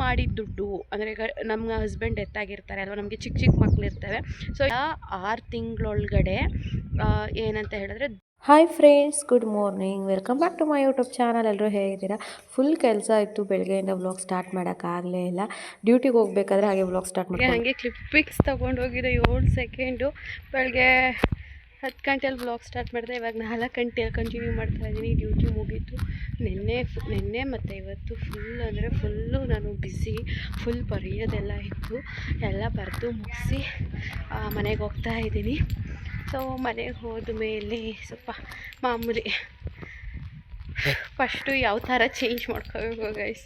ಮಾಡಿದ ದುಡ್ಡು ಅಂದರೆ ನಮ್ಮ ಹಸ್ಬೆಂಡ್ ಡೆತ್ ಆಗಿರ್ತಾರೆ ಅಲ್ವಾ, ನಮಗೆ ಚಿಕ್ಕ ಚಿಕ್ಕ ಮಕ್ಕಳಿರ್ತವೆ. ಸೊ 6 ತಿಂಗಳೊಳಗಡೆ ಏನಂತ ಹೇಳಿದ್ರೆ hi friends, good morning, welcome back to my YouTube channel. ಎಲ್ಲರೂ ಹೇಗಿದ್ದೀರಾ? ಫುಲ್ ಕೆಲಸ ಇತ್ತು, ಬೆಳಗ್ಗೆಯಿಂದ ವ್ಲಾಗ್ ಸ್ಟಾರ್ಟ್ ಮಾಡೋಕ್ಕಾಗಲೇ ಇಲ್ಲ. ಡ್ಯೂಟಿಗೆ ಹೋಗ್ಬೇಕಾದ್ರೆ ಹಾಗೆ ವ್ಲಾಗ್ ಸ್ಟಾರ್ಟ್ ಮಾಡಿ ಹಾಗೆ ಕ್ಲಿಪ್ಪಿಕ್ಸ್ ತೊಗೊಂಡೋಗಿದೆ 7 ಸೆಕೆಂಡು. ಬೆಳಗ್ಗೆ 10 ಗಂಟೆಲಿ ವ್ಲಾಗ್ ಸ್ಟಾರ್ಟ್ ಮಾಡಿದೆ. ಇವಾಗ 4 ಗಂಟೆಯಲ್ಲಿ ಕಂಟಿನ್ಯೂ ಮಾಡ್ತಾಯಿದ್ದೀನಿ. ಡ್ಯೂಟಿ ಮುಗೀತು ನಿನ್ನೆ ಮತ್ತು ಇವತ್ತು ಫುಲ್ಲು ನಾನು ಬ್ಯುಸಿ. ಫುಲ್ ಬರೆಯೋದೆಲ್ಲ ಇತ್ತು, ಎಲ್ಲ ಬರೆದು ಮುಗಿಸಿ ಮನೆಗೆ ಹೋಗ್ತಾ ಇದ್ದೀನಿ. ಸೊ ಮನೆಗೆ ಹೋದ ಮೇಲೆ ಸ್ವಲ್ಪ ಮಾಮೂಲಿ ಫಸ್ಟು ಯಾವ ಥರ ಚೇಂಜ್ ಮಾಡ್ಕೋಬೇಕು ಗೈಸ್.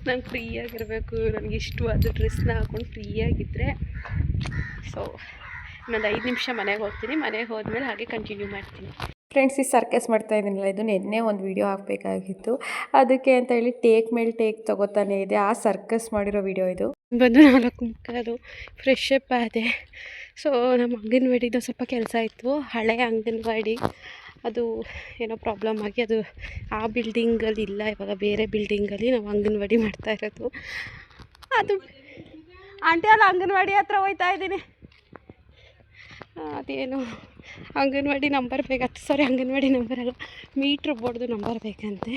ನಾನು ಫ್ರೀಯಾಗಿರಬೇಕು, ನನಗೆ ಇಷ್ಟವಾದ ಡ್ರೆಸ್ನ ಹಾಕ್ಕೊಂಡು ಫ್ರೀಯಾಗಿದ್ದರೆ. ಸೊ ಇನ್ನೊಂದು 5 ನಿಮಿಷ ಮನೆಗೆ ಹೋಗ್ತೀನಿ. ಮನೆಗೆ ಹೋದ್ಮೇಲೆ ಹಾಗೆ ಕಂಟಿನ್ಯೂ ಮಾಡ್ತೀನಿ. ಫ್ರೆಂಡ್ಸ್, ಈ ಸರ್ಕಸ್ ಮಾಡ್ತಾ ಇದ್ದೀನಲ್ಲ, ಇದು ನಿನ್ನೆ ಒಂದು ವಿಡಿಯೋ ಹಾಕಬೇಕಾಗಿತ್ತು. ಅದಕ್ಕೆ ಅಂತ ಹೇಳಿ ಟೇಕ್ ಮೇಲೆ ಟೇಕ್ ತಗೋತಾನೆ ಇದೆ. ಆ ಸರ್ಕಸ್ ಮಾಡಿರೋ ವಿಡಿಯೋ ಇದು. ಬಂದು 4 ಮುಕ್ಕಾಲು ಫ್ರೆಶ್ ಅಪ್ ಆದೆ. ಸೊ ನಮ್ಮ ಅಂಗನವಾಡಿದು ಸ್ವಲ್ಪ ಕೆಲಸ ಇತ್ತು. ಹಳೆ ಅಂಗನವಾಡಿ ಅದು ಏನೋ ಪ್ರಾಬ್ಲಮ್ ಆಗಿ ಅದು ಆ ಬಿಲ್ಡಿಂಗಲ್ಲಿ ಇಲ್ಲ, ಇವಾಗ ಬೇರೆ ಬಿಲ್ಡಿಂಗಲ್ಲಿ ನಾವು ಅಂಗನವಾಡಿ ಮಾಡ್ತಾ ಇರೋದು. ಅದು ಆಂಟಿ ಅಲ್ಲ ಅಂಗನವಾಡಿ ಹತ್ರ ಹೋಗ್ತಾ ಇದ್ದೀನಿ. ಅದೇನು ಅಂಗನವಾಡಿ ನಂಬರ್ ಬೇಕಾಗ್ತದೆ, ಸಾರಿ ಅಂಗನವಾಡಿ ನಂಬರ್ ಅಲ್ಲ, ಮೀಟ್ರ್ ಬೋರ್ಡ್ದು ನಂಬರ್ ಬೇಕಂತೆ.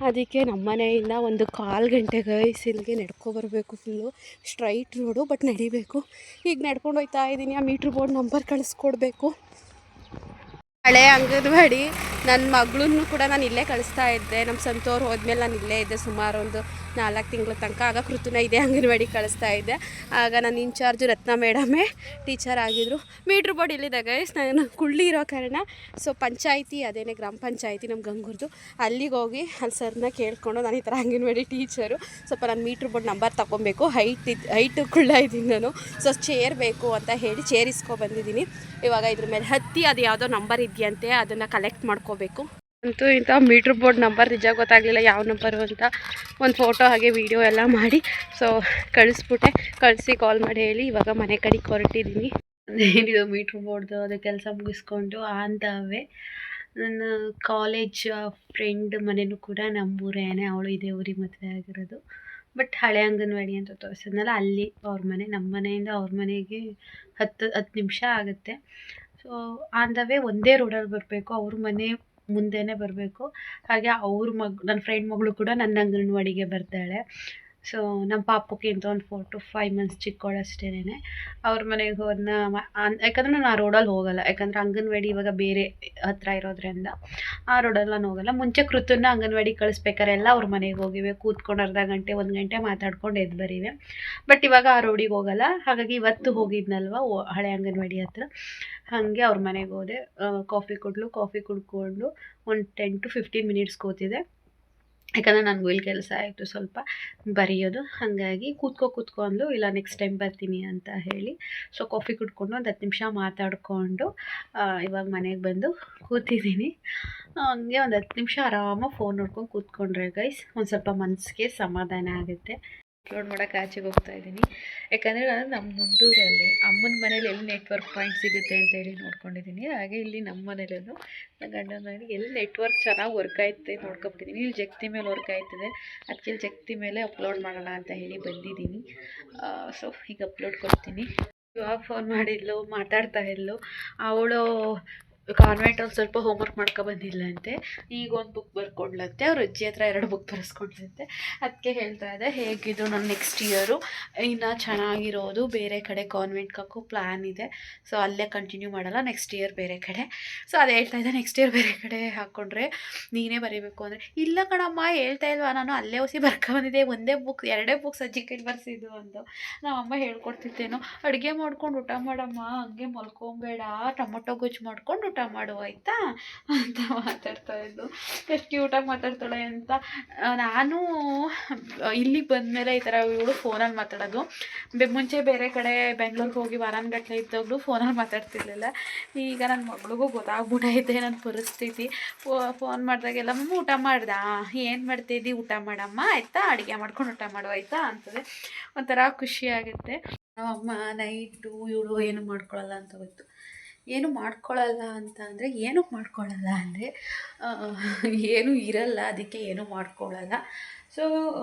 ಅದಕ್ಕೆ ನಮ್ಮ ಮನೆಯಿಂದ ಒಂದು 1/4 ಗಂಟೆ ಗೈಸ್ ಇಲ್ಲಿಗೆ ನಡ್ಕೊಬರ್ಬೇಕು. ಫುಲ್ಲು ಸ್ಟ್ರೈಟ್ ರೋಡು, ಬಟ್ ನಡಿಬೇಕು. ಈಗ ನಡ್ಕೊಂಡು ಹೋಗ್ತಾ ಇದ್ದೀನಿ. ಆ ಮೀಟ್ರ್ ಬೋರ್ಡ್ ನಂಬರ್ ಕಳಿಸ್ಕೊಡ್ಬೇಕು. ಹಳೆ ಅಂಗನವಾಡಿ ನನ್ನ ಮಗಳನ್ನೂ ಕೂಡ ನಾನು ಇಲ್ಲೇ ಕಳಿಸ್ತಾ ಇದ್ದೆ. ನಮ್ಮ ಸಂತೋರು ಹೋದ್ಮೇಲೆ ನಾನು ಇಲ್ಲೇ ಇದ್ದೆ ಸುಮಾರು ಒಂದು 4 ತಿಂಗಳ ತನಕ. ಆಗ ಕೃತುನ ಇದೇ ಅಂಗನವಾಡಿ ಕಳಿಸ್ತಾ ಇದ್ದೆ. ಆಗ ನನ್ನ ಇನ್ಚಾರ್ಜು ರತ್ನ ಮೇಡಮೇ ಟೀಚರ್ ಆಗಿದ್ದರು. ಮೀಟ್ರ್ ಬೋರ್ಡ್ ಇಲ್ಲಿದೆ ಗೈಸ್. ನಾನು ಕುಳ್ಳಿ ಇರೋ ಕಾರಣ ಸೊ ಪಂಚಾಯಿತಿ, ಅದೇನೇ ಗ್ರಾಮ ಪಂಚಾಯಿತಿ ನಮ್ಮ ಗಂಗೂರ್ದು, ಅಲ್ಲಿಗೆ ಹೋಗಿ ಅಲ್ಲಿ ಸರ್ನ ಕೇಳಿಕೊಂಡು ನಾನು ಈ ಥರ ಅಂಗನವಾಡಿ ಟೀಚರು, ಸ್ವಲ್ಪ ನಾನು ಮೀಟ್ರ್ ಬೋರ್ಡ್ ನಂಬರ್ ತೊಗೊಬೇಕು, ಹೈಟು ಕುಳ್ಳ ಇದ್ದೀನಿ ನಾನು, ಸೊ ಚೇರ್ ಬೇಕು ಅಂತ ಹೇಳಿ ಚೇರ್ ಇಸ್ಕೊಬಂದಿದ್ದೀನಿ. ಇವಾಗ ಇದ್ರ ಮೇಲೆ ಹತ್ತಿ ಅದು ಯಾವುದೋ ನಂಬರ್ ಇದೆಯಂತೆ, ಅದನ್ನು ಕಲೆಕ್ಟ್ ಮಾಡ್ಕೋಬೇಕು. ಅಂತೂ ಇಂಥ ಮೀಟ್ರ್ ಬೋರ್ಡ್ ನಂಬರ್ ನಿಜ ಗೊತ್ತಾಗಲಿಲ್ಲ ಯಾವ ನಂಬರು ಅಂತ. ಒಂದು ಫೋಟೋ ಹಾಗೆ ವಿಡಿಯೋ ಎಲ್ಲ ಮಾಡಿ ಸೊ ಕಳಿಸಿ ಕಾಲ್ ಮಾಡಿ ಹೇಳಿ ಇವಾಗ ಮನೆ ಕಡೆಗೆ ಹೊರಟಿದ್ದೀನಿ. ಏನಿದು ಮೀಟ್ರ್ ಬೋರ್ಡ್ದು ಅದು ಕೆಲಸ ಮುಗಿಸ್ಕೊಂಡು ಅಂತವೇ ನನ್ನ ಕಾಲೇಜ್ ಫ್ರೆಂಡ್ ಮನೆಯೂ ಕೂಡ ನಮ್ಮೂರೇನೆ. ಅವಳು ಇದೇ ಊರಿಗೆ ಮದುವೆ ಆಗಿರೋದು. ಬಟ್ ಹಳೆ ಅಂಗನವಾಡಿ ಅಂತ ತೋರಿಸಿದ್ನಲ್ಲ, ಅಲ್ಲಿ ಅವ್ರ ಮನೆ. ನಮ್ಮ ಮನೆಯಿಂದ ಅವ್ರ ಮನೆಗೆ 10 ನಿಮಿಷ ಆಗುತ್ತೆ. ಸೊ ಆನ್ ದ ವೇ ಒಂದೇ ರೋಡಲ್ಲಿ ಬರಬೇಕು. ಅವ್ರ ಮನೆ ಮುಂದೆನೇ ಬರಬೇಕು. ಹಾಗೆ ನನ್ನ ಫ್ರೆಂಡ್ ಮಗಳು ಕೂಡ ನನ್ನ ಅಂಗನವಾಡಿಗೆ ಬರ್ತಾಳೆ. ಸೊ ನಮ್ಮ ಪಾಪಕ್ಕಿಂತ ಒಂದು 4 to 5 ಮಂತ್ಸ್ ಚಿಕ್ಕವಳಷ್ಟೇನೆ. ಅವ್ರ ಮನೆಗೆ ಹೋದನ್ನ ಯಾಕಂದರೆ ನಾನು ಆ ರೋಡಲ್ಲಿ ಹೋಗಲ್ಲ, ಯಾಕಂದರೆ ಅಂಗನವಾಡಿ ಇವಾಗ ಬೇರೆ ಹತ್ರ ಇರೋದ್ರಿಂದ ಆ ರೋಡಲ್ಲಿ ನಾನು ಹೋಗಲ್ಲ. ಮುಂಚೆ ಕೃತನ್ನ ಅಂಗನವಾಡಿ ಕಳಿಸ್ಬೇಕಾರೆ ಎಲ್ಲ ಅವ್ರ ಮನೆಗೆ ಹೋಗಿವೆ, ಕೂತ್ಕೊಂಡು ಅರ್ಧ ಗಂಟೆ 1 ಗಂಟೆ ಮಾತಾಡ್ಕೊಂಡು ಎದ್ದು ಬರೀವೆ. ಬಟ್ ಇವಾಗ ಆ ರೋಡಿಗೆ ಹೋಗಲ್ಲ. ಹಾಗಾಗಿ ಇವತ್ತು ಹೋಗಿದ್ನಲ್ವ ಹಳೆ ಅಂಗನವಾಡಿ ಹತ್ರ, ಹಾಗೆ ಅವ್ರ ಮನೆಗೆ ಹೋದೆ. ಕಾಫಿ ಕೊಡಲು, ಕಾಫಿ ಕುಡ್ಕೊಂಡು ಒಂದು 10 to 15 ಮಿನಿಟ್ಸ್ ಕೂತಿದೆ. ಯಾಕಂದರೆ ನನಗೂ ಇಲ್ಲಿ ಕೆಲಸ ಆಯಿತು ಸ್ವಲ್ಪ ಬರೆಯೋದು. ಹಾಗಾಗಿ ಕೂತ್ಕೊ ಅಂದ್ಲು, ಇಲ್ಲ ನೆಕ್ಸ್ಟ್ ಟೈಮ್ ಬರ್ತೀನಿ ಅಂತ ಹೇಳಿ. ಸೊ ಕಾಫಿ ಕುಡ್ಕೊಂಡು ಒಂದು 10 ನಿಮಿಷ ಮಾತಾಡಿಕೊಂಡು ಇವಾಗ ಮನೆಗೆ ಬಂದು ಕೂತಿದ್ದೀನಿ. ಹಂಗೆ ಒಂದು 10 ನಿಮಿಷ ಆರಾಮಾಗಿ ಫೋನ್ ನೋಡ್ಕೊಂಡು ಕೂತ್ಕೊಂಡ್ರೆ ಗೈಸ್ ಒಂದು ಸ್ವಲ್ಪ ಮನಸ್ಸಿಗೆ ಸಮಾಧಾನ ಆಗುತ್ತೆ. ಅಪ್ಲೋಡ್ ಮಾಡೋಕ್ಕೆ ಆಚೆಗೆ ಹೋಗ್ತಾ ಇದ್ದೀನಿ. ಯಾಕಂದರೆ ನಾನು ನಮ್ಮ ಮುಂಡೂರಲ್ಲಿ ಅಮ್ಮನ ಮನೇಲಿ ಎಲ್ಲಿ ನೆಟ್ವರ್ಕ್ ಪಾಯಿಂಟ್ ಸಿಗುತ್ತೆ ಅಂತ ಹೇಳಿ ನೋಡ್ಕೊಂಡಿದ್ದೀನಿ. ಹಾಗೆ ಇಲ್ಲಿ ನಮ್ಮ ಮನೇಲೂ ನನ್ನ ಗಂಡನ ಮನೇಲಿ ಎಲ್ಲಿ ನೆಟ್ವರ್ಕ್ ಚೆನ್ನಾಗಿ ವರ್ಕ್ ಆಯ್ತದೆ ನೋಡ್ಕೊಬಿಟ್ಟಿದ್ದೀನಿ. ಇಲ್ಲಿ ಜಗತಿ ಮೇಲೆ ವರ್ಕ್ ಆಯ್ತದೆ, ಅದಕ್ಕೆ ಇಲ್ಲಿ ಜಗತಿ ಮೇಲೆ ಅಪ್ಲೋಡ್ ಮಾಡೋಣ ಅಂತ ಹೇಳಿ ಬಂದಿದ್ದೀನಿ. ಸೊ ಈಗ ಅಪ್ಲೋಡ್ ಕೊಡ್ತೀನಿ. ಇವಾಗ ಫೋನ್ ಮಾಡಿದ್ಲು, ಮಾತಾಡ್ತಾ ಇದ್ಲು. ಅವಳು ಕಾನ್ವೆಂಟಲ್ಲಿ ಸ್ವಲ್ಪ ಹೋಮ್ವರ್ಕ್ ಮಾಡ್ಕೊಬಂದಿಲ್ಲಂತೆ. ಈಗ ಒಂದು ಬುಕ್ ಬರ್ಕೊಡ್ಲಂತೆ. ಅವ್ರ ಅಜ್ಜಿ ಹತ್ರ 2 ಬುಕ್ ಬರೆಸ್ಕೊಡ್ಲಂತೆ. ಅದಕ್ಕೆ ಹೇಳ್ತಾ ಇದ್ದೆ ಹೇಗಿದ್ರು ನಾನು ನೆಕ್ಸ್ಟ್ ಇಯರು ಇನ್ನು ಚೆನ್ನಾಗಿರೋದು ಬೇರೆ ಕಡೆ ಕಾನ್ವೆಂಟ್ಗೆ ಹಾಕೋ ಪ್ಲ್ಯಾನ್ ಇದೆ. ಸೊ ಅಲ್ಲೇ ಕಂಟಿನ್ಯೂ ಮಾಡಲ್ಲ, ನೆಕ್ಸ್ಟ್ ಇಯರ್ ಬೇರೆ ಕಡೆ. ಸೊ ಅದು ಹೇಳ್ತಾ ಇದ್ದೆ, ನೆಕ್ಸ್ಟ್ ಇಯರ್ ಬೇರೆ ಕಡೆ ಹಾಕ್ಕೊಂಡ್ರೆ ನೀನೇ ಬರೀಬೇಕು ಅಂದರೆ, ಇಲ್ಲ ಕಣಮ್ಮ ಹೇಳ್ತಾ ಇಲ್ವಾ ನಾನು ಅಲ್ಲೇ ಹೊಸಿ ಬರ್ಕೊಬಂದಿದ್ದೆ, 1 ಬುಕ್ 2 ಬುಕ್ಸ್ ಅಜ್ಜಿ ಕೈಲಿ ಬರ್ಸಿದ್ದು ಅಂತ. ನಮ್ಮಮ್ಮ ಹೇಳ್ಕೊಡ್ತಿತ್ತೇನೋ, ಅಡುಗೆ ಮಾಡ್ಕೊಂಡು ಊಟ ಮಾಡಮ್ಮ, ಹಂಗೆ ಮಲ್ಕೊಬೇಡ, ಟೊಮೊಟೊ ಗೊಜ್ಜು ಮಾಡ್ಕೊಂಡು ಊಟ ಮಾಡು ಆಯಿತಾ ಅಂತ ಮಾತಾಡ್ತಾ ಇದ್ದು. ಎಷ್ಟು ಕ್ಯೂಟಾಗಿ ಮಾತಾಡ್ತಾಳೆ ಅಂತ. ನಾನು ಇಲ್ಲಿಗೆ ಬಂದಮೇಲೆ ಈ ಥರ ಇವಳು ಫೋನಲ್ಲಿ ಮಾತಾಡೋದು. ಮುಂಚೆ ಬೇರೆ ಕಡೆ ಬೆಂಗ್ಳೂರಿಗೆ ಹೋಗಿ ವಾರಾನ್ಗಟ್ಟಲೆ ಇದ್ದಾಗಲೂ ಫೋನಲ್ಲಿ ಮಾತಾಡ್ತಿರ್ಲಿಲ್ಲ. ಈಗ ನನ್ನ ಮಗಳಿಗೂ ಗೊತ್ತಾಗ್ಬಿಟ್ಟೈತೆ ನನ್ನ ಪರಿಸ್ಥಿತಿ. ಫೋನ್ ಮಾಡಿದಾಗೆಲ್ಲ ಮಮ್ಮ ಊಟ ಮಾಡ್ದ, ಏನು ಮಾಡ್ತಿದ್ದಿ, ಊಟ ಮಾಡಮ್ಮ ಆಯಿತಾ, ಅಡುಗೆ ಮಾಡ್ಕೊಂಡು ಊಟ ಮಾಡು ಆಯಿತಾ ಅಂತದೆ. ಒಂಥರ ಖುಷಿ ಆಗುತ್ತೆ. ನಮ್ಮಮ್ಮ ನೈಟು ಇವಳು ಏನು ಮಾಡ್ಕೊಳ್ಳಲ್ಲ ಅಂತ ಗೊತ್ತು. ಏನು ಮಾಡ್ಕೊಳ್ಳಲ್ಲ ಅಂತ ಅಂದರೆ ಏನಕ್ಕೆ ಮಾಡ್ಕೊಳ್ಳಲ್ಲ ಅಂದರೆ ಏನೂ ಇರಲ್ಲ, ಅದಕ್ಕೆ ಏನೂ ಮಾಡ್ಕೊಳ್ಳಲ್ಲ. ಸೊ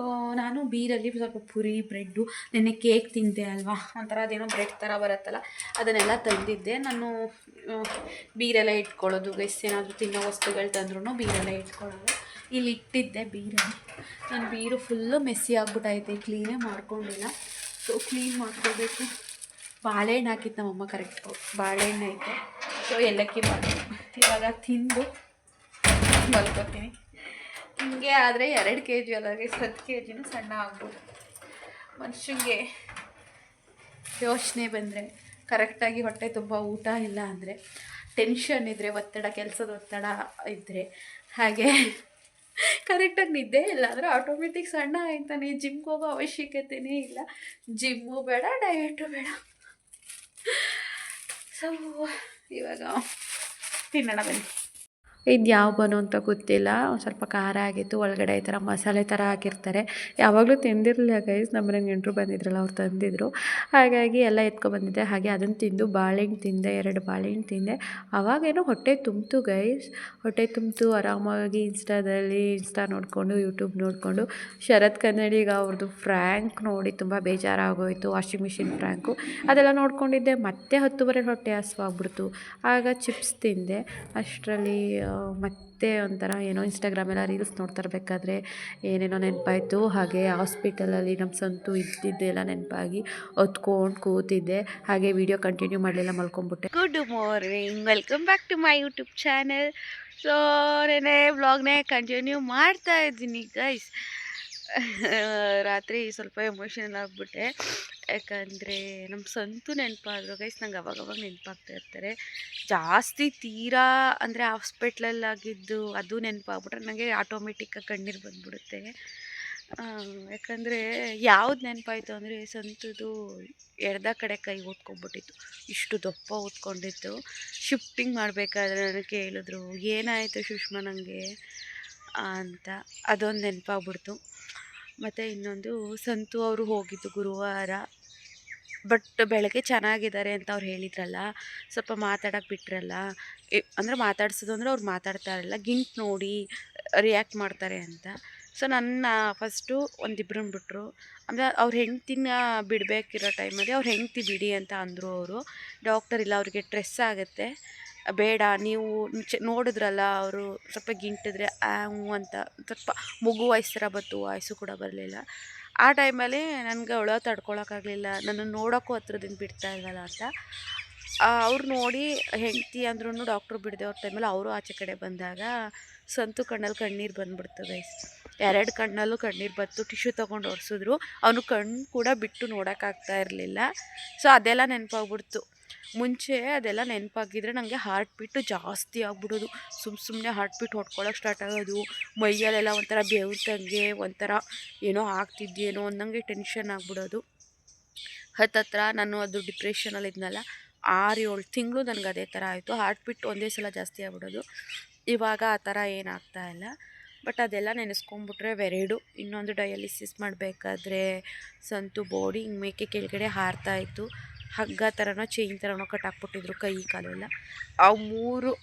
ನಾನು ಬೀರಲ್ಲಿ ಸ್ವಲ್ಪ ಪುರಿ ಬ್ರೆಡ್ಡು ನೆನ್ನೆ ಕೇಕ್ ತಿಂದೆ ಅಲ್ವಾ, ಒಂಥರ ಅದೇನೋ ಬ್ರೆಡ್ ಥರ ಬರುತ್ತಲ್ಲ ಅದನ್ನೆಲ್ಲ ತಂದಿದ್ದೆ. ನಾನು ಬೀರೆಲ್ಲ ಇಟ್ಕೊಳ್ಳೋದು, ಗೈಸ್ ಏನಾದರೂ ತಿನ್ನೋ ವಸ್ತುಗಳು ತಂದ್ರೂ ಬೀರೆಲ್ಲ ಇಟ್ಕೊಳ್ಳೋದು. ಇಲ್ಲಿ ಇಟ್ಟಿದ್ದೆ ಬೀರಲ್ಲಿ. ನಾನು ಬೀರು ಫುಲ್ಲು ಮೆಸ್ಸಿ ಆಗ್ಬಿಟ್ಟೈತೆ, ಕ್ಲೀನೇ ಮಾಡ್ಕೊಂಡಿಲ್ಲ. ಸೊ ಕ್ಲೀನ್ ಮಾಡ್ಕೋಬೇಕು. ಬಾಳೆಹಣ್ಣು ಹಾಕಿತ್ತು ನಮ್ಮಮ್ಮ, ಕರೆಕ್ಟು ಬಾಳೆಹಣ್ಣು ಐತೆ. ಸೊ ಏಲಕ್ಕಿ ಬಾಳೆ ಇವಾಗ ತಿಂದು ಮಲ್ಕೋತೀನಿ. ಹಿಂಗೆ ಆದರೆ 2 kg ಅಲ್ಲಾಗೆ 10 kgನೂ ಸಣ್ಣ ಆಗ್ಬೋದು. ಮನುಷ್ಯಂಗೆ ಯೋಚನೆ ಬಂದರೆ, ಕರೆಕ್ಟಾಗಿ ಹೊಟ್ಟೆ ತುಂಬ ಊಟ ಇಲ್ಲ ಅಂದರೆ, ಟೆನ್ಷನ್ ಇದ್ದರೆ, ಒತ್ತಡ, ಕೆಲಸದ ಒತ್ತಡ ಇದ್ದರೆ, ಹಾಗೆ ಕರೆಕ್ಟಾಗಿ ನಿದ್ದೆ ಇಲ್ಲ ಅಂದರೆ ಆಟೋಮೆಟಿಕ್ ಸಣ್ಣ ಆಯ್ತಾನೆ. ಜಿಮ್ಗೆ ಹೋಗೋ ಅವಶ್ಯಕತೆಯೇ ಇಲ್ಲ. ಜಿಮ್ಮು ಬೇಡ, ಡಯಟು ಬೇಡ. ಸೊ ಇವಾಗ ತಿನ್ನೋಣ ಬನ್ನಿ. ಇದು ಯಾವ ಬನ್ನು ಅಂತ ಗೊತ್ತಿಲ್ಲ, ಒಂದು ಸ್ವಲ್ಪ ಖಾರ ಆಗಿತ್ತು. ಒಳಗಡೆ ಈ ಥರ ಮಸಾಲೆ ಥರ ಹಾಕಿರ್ತಾರೆ. ಯಾವಾಗಲೂ ತಿಂದಿರಲಿಲ್ಲ ಗೈಸ್, ನಮ್ಮ ಮನೆಗೆ ನೆಂಟರು ಬಂದಿದ್ರಲ್ಲ ಅವ್ರು ತಂದಿದ್ರು, ಹಾಗಾಗಿ ಎಲ್ಲ ಎತ್ಕೊಬಂದಿದ್ದೆ. ಹಾಗೆ ಅದನ್ನು ತಿಂದು ಬಾಳೆಹಣ್ಣು ತಿಂದೆ, 2 ಬಾಳೆಹಣ್ಣು ತಿಂದೆ. ಅವಾಗೇನೋ ಹೊಟ್ಟೆ ತುಂಬಿತು ಗೈಸ್, ಹೊಟ್ಟೆ ತುಂಬಿತು. ಆರಾಮಾಗಿ ಇನ್ಸ್ಟಾ ನೋಡಿಕೊಂಡು, ಯೂಟ್ಯೂಬ್ ನೋಡಿಕೊಂಡು, ಶರತ್ ಕನ್ನಡಿಗ ಅವ್ರದ್ದು ಫ್ರ್ಯಾಂಕ್ ನೋಡಿ ತುಂಬ ಬೇಜಾರಾಗೋಯಿತು. ವಾಷಿಂಗ್ ಮಿಷಿನ್ ಫ್ರ್ಯಾಂಕು ಅದೆಲ್ಲ ನೋಡ್ಕೊಂಡಿದ್ದೆ. ಮತ್ತೆ 10:30 ಹೊಟ್ಟೆ ಹಸಿವಾಗ್ಬಿಡ್ತು. ಆಗ ಚಿಪ್ಸ್ ತಿಂದೆ. ಅಷ್ಟರಲ್ಲಿ ಮತ್ತೆ ಒಂಥರ ಏನೋ ಇನ್ಸ್ಟಾಗ್ರಾಮೆಲ್ಲ ರೀಲ್ಸ್ ನೋಡ್ತಾ ಇರಬೇಕಾದ್ರೆ ಏನೇನೋ ನೆನಪಾಯಿತು. ಹಾಗೆ ಹಾಸ್ಪಿಟಲಲ್ಲಿ ನಮ್ಮ ಸಂತು ಇದ್ದಿದ್ದೆಲ್ಲ ನೆನಪಾಗಿ ಹೊತ್ಕೊಂಡು ಕೂತಿದ್ದೆ. ಹಾಗೆ ವಿಡಿಯೋ ಕಂಟಿನ್ಯೂ ಮಾಡಲಿಲ್ಲ, ಮಲ್ಕೊಂಡ್ಬಿಟ್ಟೆ. Good morning, welcome back to my YouTube channel. So ನೆನೆ ವ್ಲಾಗ್ನೇ ಕಂಟಿನ್ಯೂ ಮಾಡ್ತಾ ಇದ್ದೀನಿ ಗೈಸ್. ರಾತ್ರಿ ಸ್ವಲ್ಪ ಎಮೋಷನಲ್ ಆಗಿಬಿಟ್ಟೆ, ಯಾಕಂದರೆ ನಮ್ಮ ಸಂತು ನೆನಪಾದ್ರು ಗೈಸ್. ನಂಗೆ ಅವಾಗವಾಗ ನೆನಪಾಗ್ತಾ ಇರ್ತಾರೆ ಜಾಸ್ತಿ. ತೀರಾ ಅಂದರೆ ಹಾಸ್ಪಿಟ್ಲಲ್ಲಾಗಿದ್ದು ಅದು ನೆನಪಾಗ್ಬಿಟ್ರೆ ನನಗೆ ಆಟೋಮೆಟಿಕ್ಕಾಗಿ ಕಣ್ಣೀರು ಬಂದ್ಬಿಡುತ್ತೆ. ಯಾಕಂದರೆ ಯಾವ್ದು ನೆನಪಾಯಿತು ಅಂದರೆ ಸಂತುದು ಎಡ್ದ ಕಡೆ ಕೈ ಊದ್ಕೊಂಡ್ಬಿಟ್ಟಿತ್ತು, ಇಷ್ಟು ದಪ್ಪ ಊದ್ಕೊಂಡಿತ್ತು. ಶಿಫ್ಟಿಂಗ್ ಮಾಡಬೇಕಾದ್ರೆ ನನಗೆ ಕೇಳಿದ್ರು, ಏನಾಯಿತು ಸುಷ್ಮಾ ನನಗೆ ಅಂತ. ಅದೊಂದು ನೆನಪಾಗ್ಬಿಡ್ತು. ಮತ್ತು ಇನ್ನೊಂದು, ಸಂತು ಅವರು ಹೋಗಿದ್ದು ಗುರುವಾರ, ಬಟ್ ಬೆಳಗ್ಗೆ ಚೆನ್ನಾಗಿದ್ದಾರೆ ಅಂತ ಅವ್ರು ಹೇಳಿದ್ರಲ್ಲ, ಸ್ವಲ್ಪ ಮಾತಾಡೋಕ್ಕೆ ಬಿಟ್ರಲ್ಲ. ಅಂದರೆ ಮಾತಾಡ್ಸೋದು ಅಂದರೆ ಅವ್ರು ಮಾತಾಡ್ತಾ ಇರಲ್ಲ, ಗಿಂಟ್ ನೋಡಿ ರಿಯಾಕ್ಟ್ ಮಾಡ್ತಾರೆ ಅಂತ. ಸೊ ನನ್ನ ಫಸ್ಟು ಒಂದಿಬ್ರನ್ನ ಬಿಟ್ಟರು. ಅಂದರೆ ಅವ್ರ ಹೆಂಡ್ತಿನ ಬಿಡಬೇಕಿರೋ ಟೈಮಲ್ಲಿ ಅವ್ರ ಹೆಂಡ್ತಿ ಬಿಡಿ ಅಂತ ಅಂದರು ಅವರು. ಡಾಕ್ಟರ್ ಇಲ್ಲ, ಅವ್ರಿಗೆ ಸ್ಟ್ರೆಸ್ ಆಗುತ್ತೆ, ಬೇಡ ನೀವು ನೋಡಿದ್ರಲ್ಲ ಅವರು ಸ್ವಲ್ಪ ಗಿಂಟಿದ್ರೆ ಅಂತ ಸ್ವಲ್ಪ ಮಗು ವಾಯ್ಸ್ ಥರ ಬಂತು, ವಾಯ್ಸು ಕೂಡ ಬರಲಿಲ್ಲ. ಆ ಟೈಮಲ್ಲಿ ನನಗೆ ಅವಳ ತಡ್ಕೊಳಕ್ಕಾಗಲಿಲ್ಲ, ನನ್ನನ್ನು ನೋಡೋಕ್ಕೂ ಹತ್ರದಿಂದ ಬಿಡ್ತಾ ಇಲ್ವಲ್ಲ ಅಂತ. ಅವ್ರು ನೋಡಿ ಹೆಂಡ್ತಿ ಅಂದ್ರೂ ಡಾಕ್ಟ್ರು ಬಿಡದೆ ಅವ್ರ ಟೈಮಲ್ಲಿ ಅವರು ಆಚೆ ಕಡೆ ಬಂದಾಗ ಸಂತು ಕಣ್ಣಲ್ಲಿ ಕಣ್ಣೀರು ಬಂದುಬಿಡ್ತು ಗೈಸ್. 2 ಕಣ್ಣಲ್ಲೂ ಕಣ್ಣೀರು ಬಂತು. ಟಿಶ್ಯೂ ತೊಗೊಂಡು ಒರೆಸಿದ್ರು, ಅವನು ಕಣ್ಣು ಕೂಡ ಬಿಟ್ಟು ನೋಡೋಕ್ಕಾಗ್ತಾ ಇರಲಿಲ್ಲ. ಸೊ ಅದೆಲ್ಲ ನೆನಪಾಗ್ಬಿಡ್ತು. ಮುಂಚೆ ಅದೆಲ್ಲ ನೆನಪಾಗಿದ್ರೆ ನನಗೆ ಹಾರ್ಟ್ ಬೀಟು ಜಾಸ್ತಿ ಆಗ್ಬಿಡೋದು. ಸುಮ್ಮನೆ ಹಾರ್ಟ್ ಬೀಟ್ ಹೊಡ್ಕೊಳ್ಳೋಕೆ ಸ್ಟಾರ್ಟ್ ಆಗೋದು. ಮೈಯಲ್ಲೆಲ್ಲ ಒಂಥರ ಬೆವ್ತಂಗೆ, ಒಂಥರ ಏನೋ ಆಗ್ತಿದ್ದೇನೋ ಅನ್ನಂಗೆ ಟೆನ್ಷನ್ ಆಗಿಬಿಡೋದು. ಹತ್ತತ್ರ ನಾನು ಅದು ಡಿಪ್ರೆಷನಲ್ಲಿ ಇದ್ನಲ್ಲ, 6-7 ತಿಂಗಳು ನನಗೆ ಅದೇ ಥರ ಆಯಿತು. ಹಾರ್ಟ್ ಬೀಟ್ ಒಂದೇ ಸಲ ಜಾಸ್ತಿ ಆಗ್ಬಿಡೋದು. ಇವಾಗ ಆ ಥರ ಏನಾಗ್ತಾ ಇಲ್ಲ. ಬಟ್ ಅದೆಲ್ಲ ನೆನೆಸ್ಕೊಂಡ್ಬಿಟ್ರೆ ವೆರೈಡು. ಇನ್ನೊಂದು ಡಯಾಲಿಸಿಸ್ ಮಾಡಬೇಕಾದ್ರೆ ಸಂತು ಬಾಡಿ ಹಿಂಗೆ ಮೇಕೆ ಕೆಳಗಡೆ ಹಾರ್ತಾಯಿತ್ತು. ಹಗ್ಗ ಥರನೋ ಚೈನ್ ಥರನೋ ಕಟ್ಟಾಕ್ಬಿಟ್ಟಿದ್ರು ಕೈ ಕಾಲೆಲ್ಲ. ಆ 3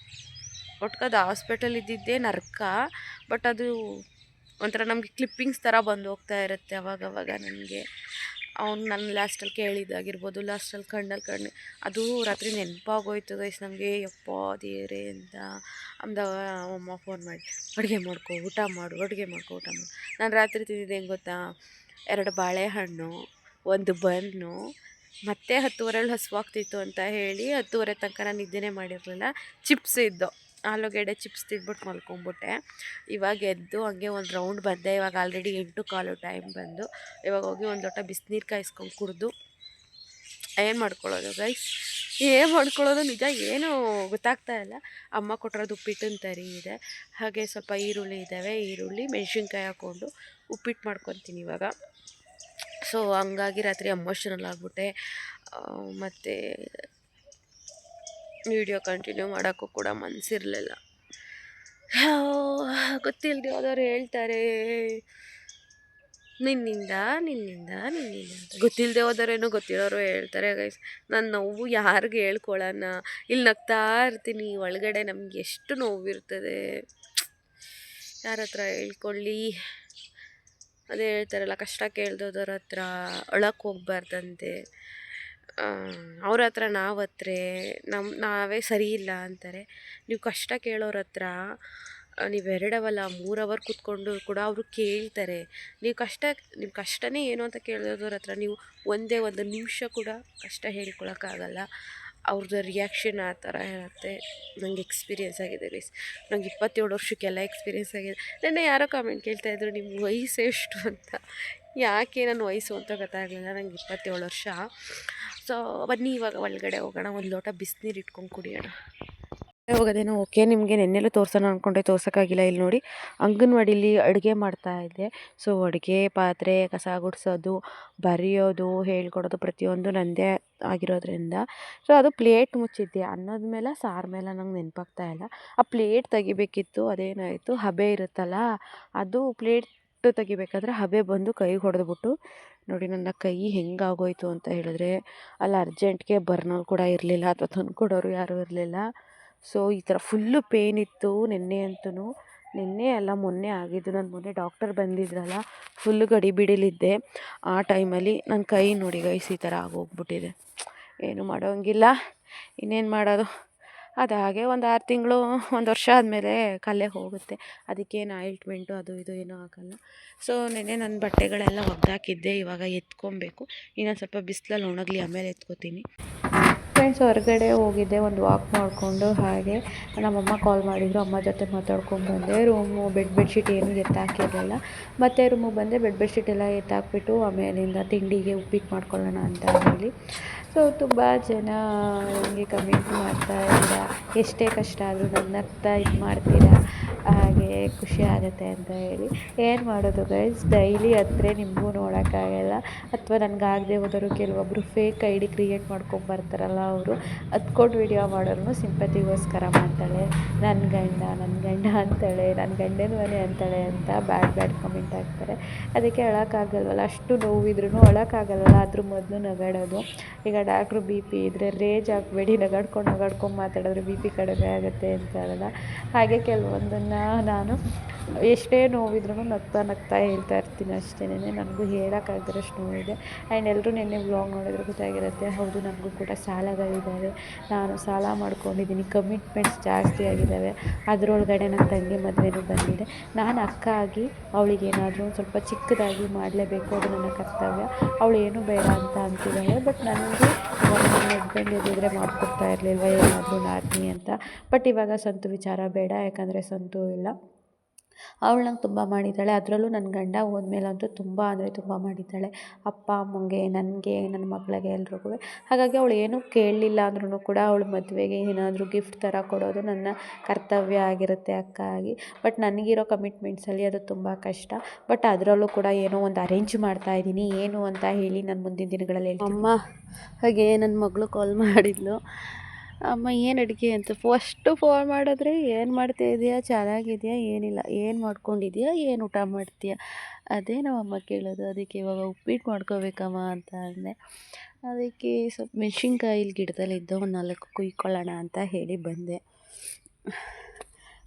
ಒಟ್ಕದು ಹಾಸ್ಪಿಟಲ್ ಇದ್ದಿದ್ದೇ ನರ್ಕ. ಬಟ್ ಅದು ಒಂಥರ ನಮಗೆ ಕ್ಲಿಪ್ಪಿಂಗ್ಸ್ ಥರ ಬಂದು ಹೋಗ್ತಾ ಇರುತ್ತೆ ಅವಾಗವಾಗ. ನನಗೆ ಅವ್ನು ನನ್ನ ಲಾಸ್ಟಲ್ಲಿ ಕೇಳಿದ್ದಾಗಿರ್ಬೋದು, ಲಾಸ್ಟಲ್ಲಿ ಕಣ್ಣಲ್ಲಿ ಅದು ರಾತ್ರಿ ನೆನಪಾಗೋಯ್ತು ಗೈಸ್ ನನಗೆ. ಯಪ್ಪ ದೇವ್ರೆ ಅಂತ ಅಂದ ಅಮ್ಮ ಫೋನ್ ಮಾಡಿ, ಅಡುಗೆ ಮಾಡ್ಕೊ, ಊಟ ಮಾಡು, ಅಡುಗೆ ಮಾಡ್ಕೊ, ಊಟ ಮಾಡು. ನಾನು ರಾತ್ರಿ ತಿಂದಿದ್ದು ಹೆಂಗೆ ಗೊತ್ತಾ, 2 ಬಾಳೆಹಣ್ಣು, 1 ಬನ್ನು, ಮತ್ತೆ 10:30 ಹಸುವಾಗ್ತಿತ್ತು ಅಂತ ಹೇಳಿ 10:30 ತನಕ ನಾನು ನಿದ್ದೆನೇ ಮಾಡಿರಲಿಲ್ಲ. ಚಿಪ್ಸ್ ಇದ್ದು, ಆಲೂಗೆಡ್ಡೆ ಚಿಪ್ಸ್ ತಿಂದ್ಬಿಟ್ಟು ಮಲ್ಕೊಂಬಿಟ್ಟೆ. ಇವಾಗ ಎದ್ದು ಹಂಗೆ ಒಂದು ರೌಂಡ್ ಬಂದೆ. ಇವಾಗ ಆಲ್ರೆಡಿ 8:15 ಟೈಮ್ ಬಂದು. ಇವಾಗ ಹೋಗಿ ಒಂದು ಲೋಟ ಬಿಸಿನೀರು ಕಾಯಿಸ್ಕೊಂಡು ಕುಡಿದು ಏನು ಮಾಡ್ಕೊಳ್ಳೋದು ಗೈಸ್, ಏನು ಮಾಡ್ಕೊಳ್ಳೋದು ನಿಜ ಏನೂ ಗೊತ್ತಾಗ್ತಾ ಇಲ್ಲ. ಅಮ್ಮ ಕೊಟ್ಟಿರೋದು ಉಪ್ಪಿಟ್ಟಿನ ತರಿ ಇದೆ, ಹಾಗೆ ಸ್ವಲ್ಪ ಈರುಳ್ಳಿ ಇದ್ದಾವೆ, ಈರುಳ್ಳಿ ಮೆಣಸಿನ್ಕಾಯಿ ಹಾಕ್ಕೊಂಡು ಉಪ್ಪಿಟ್ಟು ಮಾಡ್ಕೊತೀನಿ ಇವಾಗ. ಸೊ ಹಂಗಾಗಿ ರಾತ್ರಿ ಎಮೋಷನಲ್ ಆಗಿಬಿಟ್ಟೆ. ಮತ್ತು ವಿಡಿಯೋ ಕಂಟಿನ್ಯೂ ಮಾಡೋಕ್ಕೂ ಕೂಡ ಮನಸ್ಸಿರಲಿಲ್ಲ. ಗೊತ್ತಿಲ್ಲದೆ ಹೋದವ್ರು ಹೇಳ್ತಾರೆ ನಿನ್ನಿಂದ ಅಂತ. ಗೊತ್ತಿಲ್ಲದೆ ಹೋದರೇನೋ ಗೊತ್ತಿರೋರು ಹೇಳ್ತಾರೆ ಗೈಸ್. ನನ್ನ ನೋವು ಯಾರಿಗೆ ಹೇಳ್ಕೊಳ್ಳೋಣ, ಇಲ್ಲಿ ನಗ್ತಾ ಇರ್ತೀನಿ, ಒಳಗಡೆ ನಮ್ಗೆ ಎಷ್ಟು ನೋವಿರ್ತದೆ, ಯಾರ ಹತ್ರ ಹೇಳ್ಕೊಳ್ಳಿ. ಅದೇ ಹೇಳ್ತಾರಲ್ಲ, ಕಷ್ಟ ಕೇಳ್ದೋದವ್ರ ಹತ್ರ ಅಳಕ್ಕೆ ಹೋಗ್ಬಾರ್ದಂತೆ. ಅವ್ರ ಹತ್ರ ನಾವೇ ಸರಿ ಇಲ್ಲ ಅಂತಾರೆ. ನೀವು ಕಷ್ಟ ಕೇಳೋರ ಹತ್ರ ನೀವು 2 ಅವಲ್ಲ 3 ಅವರ್ ಕೂತ್ಕೊಂಡು ಕೂಡ ಅವರು ಕೇಳ್ತಾರೆ. ನಿಮ್ಮ ಕಷ್ಟನೇ ಏನು ಅಂತ ಕೇಳಿದವ್ರ ಹತ್ರ ನೀವು ಒಂದೇ ಒಂದು ನಿಮಿಷ ಕೂಡ ಕಷ್ಟ ಹೇಳ್ಕೊಳಕ್ಕಾಗಲ್ಲ. ಅವ್ರದ್ದು ರಿಯಾಕ್ಷನ್ ಆ ಥರ ಇರುತ್ತೆ. ನಂಗೆ ಎಕ್ಸ್ಪೀರಿಯೆನ್ಸ್ ಆಗಿದೆ ಗೈಸ್. ನಂಗೆ 27 ವರ್ಷಕ್ಕೆಲ್ಲ ಎಕ್ಸ್ಪೀರಿಯೆನ್ಸ್ ಆಗಿದೆ. ನೆನ್ನೆ ಯಾರೋ ಕಾಮೆಂಟ್ ಕೇಳ್ತಾಯಿದ್ರು, ನಿಮ್ಮ ವಯಸ್ಸು ಎಷ್ಟು ಅಂತ. ಯಾಕೆ ನನ್ನ ವಯಸ್ಸು ಅಂತ ಗೊತ್ತಾಗಲಿಲ್ಲ. ನಂಗೆ 27 ವರ್ಷ. ಸೊ ಬನ್ನಿ ಇವಾಗ ಒಳಗಡೆ ಹೋಗೋಣ, ಒಂದು ಲೋಟ ಬಿಸಿನೀರು ಇಟ್ಕೊಂಡು ಕುಡಿಯೋಣ. ಹೋಗೋದೇನೋ ಓಕೆ. ನಿಮಗೆ ನೆನ್ನೆಲ್ಲೂ ತೋರ್ಸೋಣ ಅಂದ್ಕೊಂಡೆ, ತೋರ್ಸೋಕ್ಕಾಗಿಲ್ಲ. ಇಲ್ಲಿ ನೋಡಿ, ಅಂಗನವಾಡಿಲಿ ಅಡುಗೆ ಮಾಡ್ತಾಯಿದ್ದೆ. ಸೊ ಅಡುಗೆ ಪಾತ್ರೆ ಕಸ ಗುಡಿಸೋದು, ಬರೆಯೋದು, ಹೇಳ್ಕೊಡೋದು ಪ್ರತಿಯೊಂದು ನನ್ನದೇ ಆಗಿರೋದ್ರಿಂದ ಸೊ ಅದು ಪ್ಲೇಟ್ ಮುಚ್ಚಿದ್ದೆ. ಅನ್ನದ ಮೇಲೆ ಸಾರು ಮೇಲೆ ನಂಗೆ ನೆನಪಾಗ್ತಾ ಇಲ್ಲ. ಆ ಪ್ಲೇಟ್ ತೆಗಿಬೇಕಿತ್ತು. ಅದೇನಾಯಿತು, ಹಬೆ ಇರುತ್ತಲ್ಲ, ಅದು ಪ್ಲೇಟ್ ತೆಗಿಬೇಕಾದ್ರೆ ಹಬೆ ಬಂದು ಕೈಗೆ ಹೊಡೆದ್ಬಿಟ್ಟು ನೋಡಿ ನನ್ನ ಕೈ ಹೆಂಗಾಗೋಯ್ತು ಅಂತ ಹೇಳಿದ್ರೆ, ಅಲ್ಲಿ ಅರ್ಜೆಂಟ್ಗೆ ಬರ್ನಲ್ ಕೂಡ ಇರಲಿಲ್ಲ, ಅಥವಾ ತಂದ್ಕೊಡೋರು ಯಾರೂ ಇರಲಿಲ್ಲ. ಸೊ ಈ ಥರ ಫುಲ್ಲು ಪೇಯ್ನ್ ಇತ್ತು ನಿನ್ನೆ ಅಂತೂ. ನಿನ್ನೆ ಅಲ್ಲ, ಮೊನ್ನೆ ಆಗಿದ್ದು. ನಾನು ಮೊನ್ನೆ ಡಾಕ್ಟರ್ ಬಂದಿದ್ರಲ್ಲ, ಫುಲ್ಲು ಗಡಿಬಿಡಿಲಿದ್ದೆ. ಆ ಟೈಮಲ್ಲಿ ನನ್ನ ಕೈ ನೋಡಿ ಗೈಸ್ ಈ ಥರ ಆಗೋಗ್ಬಿಟ್ಟಿದೆ. ಏನು ಮಾಡೋಂಗಿಲ್ಲ, ಇನ್ನೇನು ಮಾಡೋದು. ಅದು ಹಾಗೆ ಒಂದು 6 ತಿಂಗಳು 1 ವರ್ಷ ಆದಮೇಲೆ ಕಲ್ಲೇ ಹೋಗುತ್ತೆ. ಅದಕ್ಕೇನು ಆಯಿಲ್ಟ್ಮೆಂಟು ಅದು ಇದು ಏನೂ ಆಗೋಲ್ಲ. ಸೊ ನೆನ್ನೆ ನನ್ನ ಬಟ್ಟೆಗಳೆಲ್ಲ ಒಗ್ದಾಕಿದ್ದೆ, ಇವಾಗ ಎತ್ಕೊಬೇಕು. ಇನ್ನೊಂದು ಸ್ವಲ್ಪ ಬಿಸಿಲಲ್ಲಿ ಒಣಗಲಿ, ಆಮೇಲೆ ಎತ್ಕೋತೀನಿ. ಫ್ರೆಂಡ್ಸ್, ಹೊರಗಡೆ ಹೋಗಿದ್ದೆ ಒಂದು ವಾಕ್ ಮಾಡಿಕೊಂಡು. ಹಾಗೆ ನಮ್ಮಮ್ಮ ಕಾಲ್ ಮಾಡಿದರು, ಅಮ್ಮ ಜೊತೆ ಮಾತಾಡ್ಕೊಂಡು ಬಂದೆ. ಬೆಡ್ಶೀಟ್ ಏನು ಎತ್ತಾಕಿರಲಿಲ್ಲ. ಮತ್ತೆ ರೂಮಿಗೆ ಬಂದೆ, ಬೆಡ್ಶೀಟ್ ಎಲ್ಲ ಎತ್ತಾಕ್ಬಿಟ್ಟು ಆಮೇಲಿಂದ ತಿಂಡಿಗೆ ಉಪ್ಪಿಟ್ಟು ಮಾಡ್ಕೊಳ್ಳೋಣ ಅಂತ ಹೇಳಿ. ಸೊ ತುಂಬ ಜನ ನನಗೆ ಕಮೆಂಟ್ ಮಾಡ್ತಾಯಿದ್ದೀರ, ಎಷ್ಟೇ ಕಷ್ಟ ಆದರೂ ನನ್ನ ಅರ್ಥ ಇದು ಮಾಡ್ತೀರಾ, ಹಾಗೆ ಖುಷಿ ಆಗುತ್ತೆ ಅಂತ ಹೇಳಿ. ಏನು ಮಾಡೋದು ಗೈಸ್, ಡೈಲಿ ಹತ್ತಿರ ನಿಮಗೂ ನೋಡೋಕ್ಕಾಗಲ್ಲ. ಅಥವಾ ನನಗಾಗದೆ ಹೋದರೂ ಕೆಲವೊಬ್ಬರು ಫೇಕ್ ಐ ಡಿ ಕ್ರಿಯೇಟ್ ಮಾಡ್ಕೊಂಬರ್ತಾರಲ್ಲ, ಅವರು ಹತ್ಕೊಂಡು ವೀಡಿಯೋ ಮಾಡೋರು ಸಿಂಪತಿಗೋಸ್ಕರ ಮಾಡ್ತಾಳೆ, ನನ್ನ ಗಂಡ ಅಂತಾಳೆ, ನನ್ನ ಗಂಡನ ಮನೆ ಅಂತಾಳೆ ಅಂತ ಬ್ಯಾಡ್ ಕಮೆಂಟ್ ಹಾಕ್ತಾರೆ. ಅದಕ್ಕೆ ಅಳೋಕ್ಕಾಗಲ್ವಲ್ಲ, ಅಷ್ಟು ನೋವಿದ್ರೂ ಅಳೋಕ್ಕಾಗಲ್ವಲ್ಲ, ಅದ್ರ ಮೊದಲು ನಗಾಡೋದು. ಈಗ ಡಾಕ್ಟ್ರು ಬಿ ಪಿ ಇದ್ದರೆ ರೇಜ್ ಆಗಬೇಡಿ, ನಗಾಡ್ಕೊಂಡು ಮಾತಾಡಿದ್ರೆ ಬಿ ಪಿ ಕಡಿಮೆ ಆಗುತ್ತೆ ಅಂತಾರಲ್ಲ, ಹಾಗೆ ಕೆಲವೊಂದನ್ನು ನಾನು ಎಷ್ಟೇ ನೋವಿದ್ರೂ ನಗ್ತಾ ಹೇಳ್ತಾ ಇರ್ತೀನಿ ಅಷ್ಟೇ. ನನಗೂ ಹೇಳೋಕ್ಕಾಗದಷ್ಟು ನೋವಿದೆ. ಆ್ಯಂಡ್ ಎಲ್ಲರೂ ನಿನ್ನೆ ವ್ಲಾಗ್ ನೋಡಿದ್ರೆ ಗೊತ್ತಾಗಿರುತ್ತೆ, ಹೌದು ನನಗೂ ಕೂಡ ಸಾಲಗಳಿದ್ದಾವೆ, ನಾನು ಸಾಲ ಮಾಡ್ಕೊಂಡಿದ್ದೀನಿ, ಕಮಿಟ್ಮೆಂಟ್ಸ್ ಜಾಸ್ತಿ ಆಗಿದ್ದಾವೆ. ಅದರೊಳಗಡೆ ನನ್ನ ತಂಗಿ ಮದುವೆನೂ ಬಂದಿದೆ. ನಾನು ಅಕ್ಕ ಆಗಿ ಅವಳಿಗೇನಾದರೂ ಒಂದು ಸ್ವಲ್ಪ ಚಿಕ್ಕದಾಗಿ ಮಾಡಲೇಬೇಕು, ಅದು ನನ್ನ ಕರ್ತವ್ಯ. ಅವಳು ಏನೂ ಬೇಡ ಅಂತ ಅಂತಿದ್ದಾಳೆ. ಬಟ್ ನನಗೆ ಇವಾಗ ನನ್ನ ಹಸ್ಬೆಂಡ್ ಇದ್ದಿದ್ರೆ ಮಾಡಿಕೊಡ್ತಾ ಇರಲಿಲ್ವ ಏನಾದರೂ ನಾದಿನಿ ಅಂತ. ಬಟ್ ಇವಾಗ ಸಂತು ವಿಚಾರ ಬೇಡ, ಯಾಕಂದರೆ ಸಂತು ಇಲ್ಲ. ಅವಳು ನಂಗೆ ತುಂಬ ಮಾಡಿದ್ದಾಳೆ. ಅದರಲ್ಲೂ ನನ್ನ ಗಂಡ ಹೋದ್ಮೇಲಂತೂ ತುಂಬ ಅಂದರೆ ತುಂಬ ಮಾಡಿದ್ದಾಳೆ, ಅಪ್ಪ ಅಮ್ಮಂಗೆ, ನನಗೆ, ನನ್ನ ಮಗಳಿಗೆ, ಎಲ್ರಿಗೂ. ಹಾಗಾಗಿ ಅವಳು ಏನೂ ಕೇಳಲಿಲ್ಲ ಅಂದ್ರೂ ಕೂಡ ಅವಳ ಮದುವೆಗೆ ಏನಾದರೂ ಗಿಫ್ಟ್ ಥರ ಕೊಡೋದು ನನ್ನ ಕರ್ತವ್ಯ ಆಗಿರುತ್ತೆ ಅಕ್ಕ ಆಗಿ. ಬಟ್ ನನಗಿರೋ ಕಮಿಟ್ಮೆಂಟ್ಸಲ್ಲಿ ಅದು ತುಂಬ ಕಷ್ಟ. ಬಟ್ ಅದರಲ್ಲೂ ಕೂಡ ಏನೋ ಒಂದು ಅರೇಂಜ್ ಮಾಡ್ತಾಯಿದ್ದೀನಿ. ಏನು ಅಂತ ಹೇಳಿ ನಾನು ಮುಂದಿನ ದಿನಗಳಲ್ಲಿ ಹೇಳ್ತೀನಿ. ಅಮ್ಮ ಹಾಗೆ ನನ್ನ ಮಗಳು ಕಾಲ್ ಮಾಡಿದ್ಲು, ಅಮ್ಮ ಏನು ಅಡುಗೆ ಅಂತ. ಫಸ್ಟು ಫೋನ್ ಮಾಡಿದ್ರೆ ಏನು ಮಾಡ್ತಾಯಿದ್ದೀಯಾ, ಚೆನ್ನಾಗಿದೆಯಾ, ಏನಿಲ್ಲ, ಏನು ಮಾಡ್ಕೊಂಡಿದ್ದೀಯಾ, ಏನು ಊಟ ಮಾಡ್ತೀಯಾ, ಅದೇ ನಮ್ಮಮ್ಮ ಕೇಳೋದು. ಅದಕ್ಕೆ ಇವಾಗ ಉಪ್ಪಿಟ್ಟು ಮಾಡ್ಕೋಬೇಕಮ್ಮ ಅಂತ ಅಂದೆ. ಅದಕ್ಕೆ ಸ್ವಲ್ಪ ಮೆಣಸಿನ್ಕಾಯಿ ಗಿಡದಲ್ಲಿದ್ದ ಒಂದು 4 ಕುಯ್ಕೊಳ್ಳೋಣ ಅಂತ ಹೇಳಿ ಬಂದೆ.